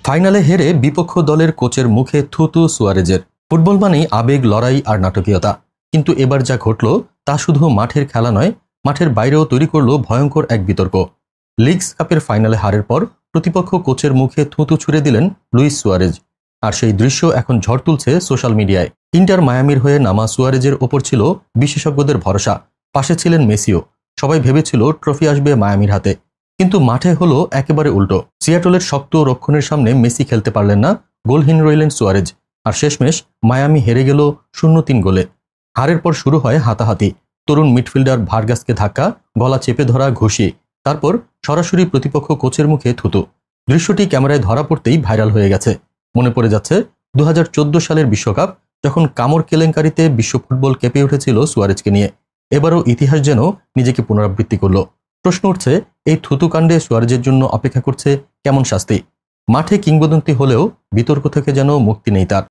ফাইনালে হেরে বিপক্ষ দলের কোচের মুখে থুতু সুয়ারেজের। ফুটবল মানেই আবেগ, লড়াই আর নাটকীয়তা। কিন্তু এবার যা ঘটল তা শুধু মাঠের খেলা নয়, মাঠের বাইরেও তৈরি করল ভয়ঙ্কর এক বিতর্ক। লিগস কাপের ফাইনালে হারের পর প্রতিপক্ষ কোচের মুখে থুতু ছুঁড়ে দিলেন লুইস সুয়ারেজ। আর সেই দৃশ্য এখন ঝড় তুলছে সোশ্যাল মিডিয়ায়। ইন্টার মায়ামির হয়ে নামা সুয়ারেজের ওপর ছিল বিশেষজ্ঞদের ভরসা, পাশে ছিলেন মেসিও। সবাই ভেবেছিল ট্রফি আসবে মায়ামির হাতে, কিন্তু মাঠে হলো একেবারে উল্টো। সিয়াটলের শক্ত রক্ষণের সামনে মেসি খেলতে পারলেন না, গোলহীন রইলেন সুয়ারেজ। আর শেষমেশ মায়ামি হেরে গেল 0-3 গোলে। হারের পর শুরু হয় হাতাহাতি। তরুণ মিডফিল্ডার ভার্গাসকে ধাক্কা, গলা চেপে ধরা, ঘুষি, তারপর সরাসরি প্রতিপক্ষ কোচের মুখে থুতু। দৃশ্যটি ক্যামেরায় ধরা পড়তেই ভাইরাল হয়ে গেছে। মনে পড়ে যাচ্ছে 2014 সালের বিশ্বকাপ, যখন কামড় কেলেঙ্কারিতে বিশ্ব ফুটবল কেঁপে উঠেছিল সুয়ারেজকে নিয়ে। এবারও ইতিহাস যেন নিজেকে পুনরাবৃত্তি করল। প্রশ্ন উঠছে, এই থুতুকাণ্ডে সুয়ারেজের জন্য অপেক্ষা করছে কেমন শাস্তি? মাঠে কিংবদন্তি হলেও বিতর্ক থেকে যেন মুক্তি নেই তার।